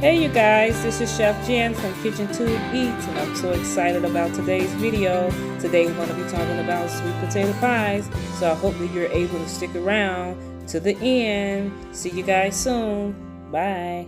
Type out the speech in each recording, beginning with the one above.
Hey you guys, this is Chef Jen from Kitchen Tube Eats, and I'm so excited about today's video. Today we're going to be talking about sweet potato pies, so I hope that you're able to stick around to the end. See you guys soon. Bye.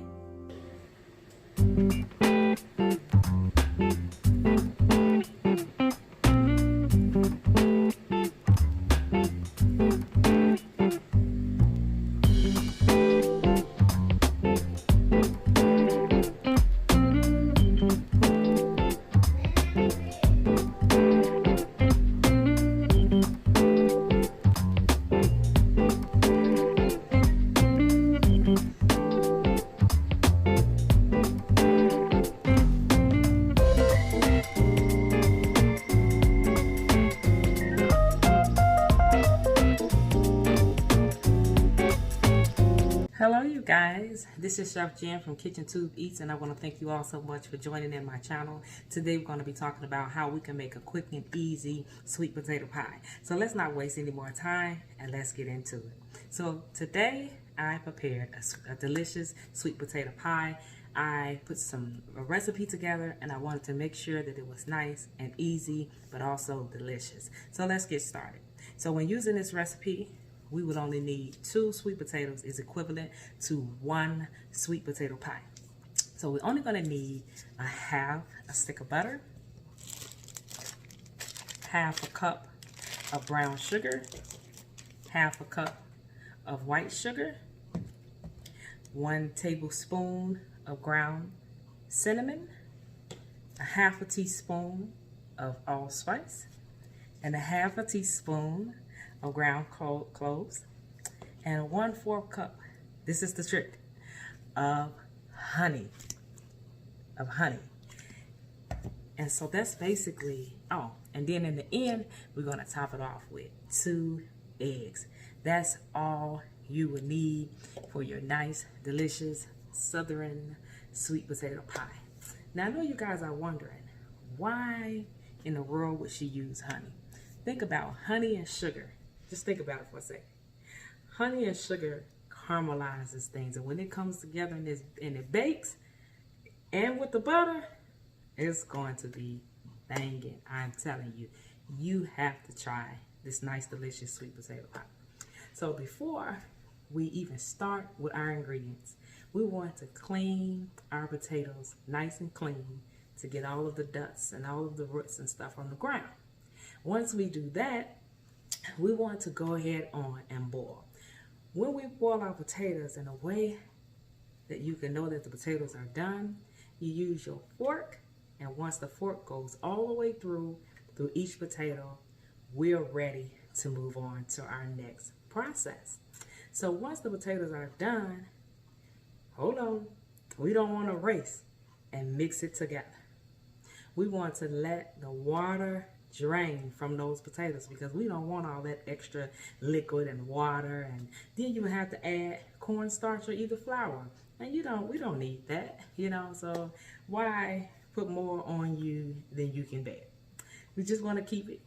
Hello you guys, this is Chef Jen from Kitchen Tube Eats, and I want to thank you all so much for joining in my channel. Today we're going to be talking about how we can make a quick and easy sweet potato pie. So let's not waste any more time and let's get into it. So today I prepared a delicious sweet potato pie. I put a recipe together and I wanted to make sure that it was nice and easy but also delicious. So let's get started. So when using this recipe, we would only need 2 sweet potatoes is equivalent to 1 sweet potato pie. So we're only going to need a stick of butter, half a cup of brown sugar, half a cup of white sugar, 1 tablespoon of ground cinnamon, a half a teaspoon of allspice, and a half a teaspoon of ground cloves, and 1/4 cup, this is the trick, of honey. And so that's basically all. And then in the end, we're gonna top it off with 2 eggs. That's all you would need for your nice, delicious, southern sweet potato pie. Now I know you guys are wondering, why in the world would she use honey? Think about honey and sugar. Just think about it for a second. Honey and sugar caramelizes things, and when it comes together and it bakes, and with the butter, it's going to be banging. I'm telling you, you have to try this nice, delicious sweet potato pie. So before we even start with our ingredients, we want to clean our potatoes nice and clean to get all of the dust and all of the roots and stuff on the ground. Once we do that, we want to go ahead on and boil. When we boil our potatoes, in a way that you can know that the potatoes are done, you use your fork, and once the fork goes all the way through each potato, we're ready to move on to our next process. So once the potatoes are done, hold on, we don't want to race and mix it together. We want to let the water drain from those potatoes, because we don't want all that extra liquid and water, and then you have to add cornstarch or either flour, and we don't need that, so why put more on you than you can bear? We just want to keep it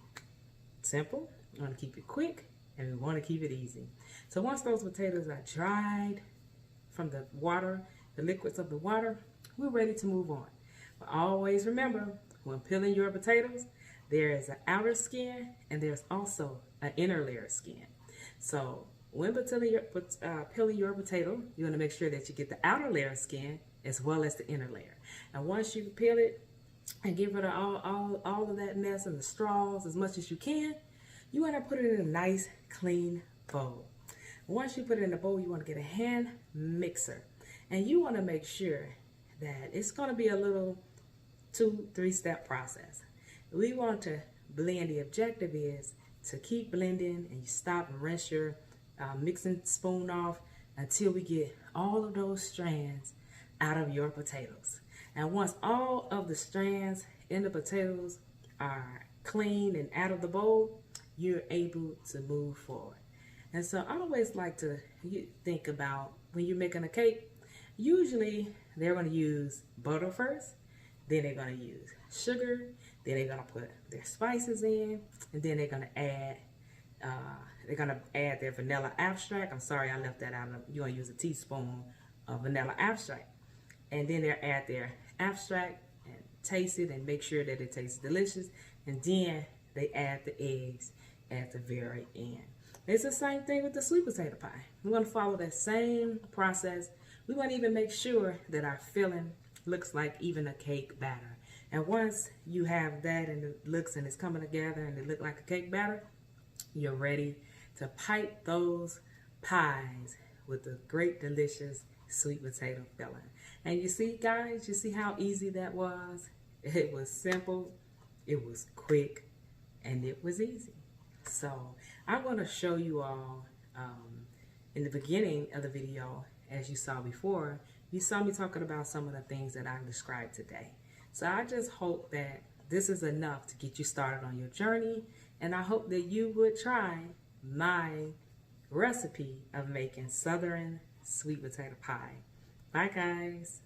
simple, we want to keep it quick, and we want to keep it easy. So once those potatoes are dried from the water, the liquids of the water, we're ready to move on. But always remember, when peeling your potatoes, there is an outer skin and there's also an inner layer of skin. So when peeling your potato, you want to make sure that you get the outer layer of skin as well as the inner layer. And once you peel it and get rid of all of that mess and the straws as much as you can, you want to put it in a nice clean bowl. Once you put it in the bowl, you want to get a hand mixer, and you want to make sure that it's going to be a little 2-3 step process. We want to blend. The objective is to keep blending, and you stop and rinse your mixing spoon off until we get all of those strands out of your potatoes. And once all of the strands in the potatoes are clean and out of the bowl, you're able to move forward. And so I always like to think about, when you're making a cake, usually they're going to use butter first, then they're going to use sugar, then they're going to put their spices in, and then they're going to add their vanilla extract. I'm sorry I left that out. You're going to use a teaspoon of vanilla extract. And then they'll add their abstract and taste it and make sure that it tastes delicious. And then they add the eggs at the very end. It's the same thing with the sweet potato pie. We're going to follow that same process. We want to even make sure that our filling looks like even a cake batter. And once you have that and it looks and it's coming together and it looks like a cake batter, you're ready to pipe those pies with the great delicious sweet potato filling. And you see, guys, you see how easy that was? It was simple, it was quick, and it was easy. So I'm going to show you all in the beginning of the video, as you saw before, you saw me talking about some of the things that I described today. So I just hope that this is enough to get you started on your journey, and I hope that you would try my recipe of making Southern sweet potato pie. Bye, guys.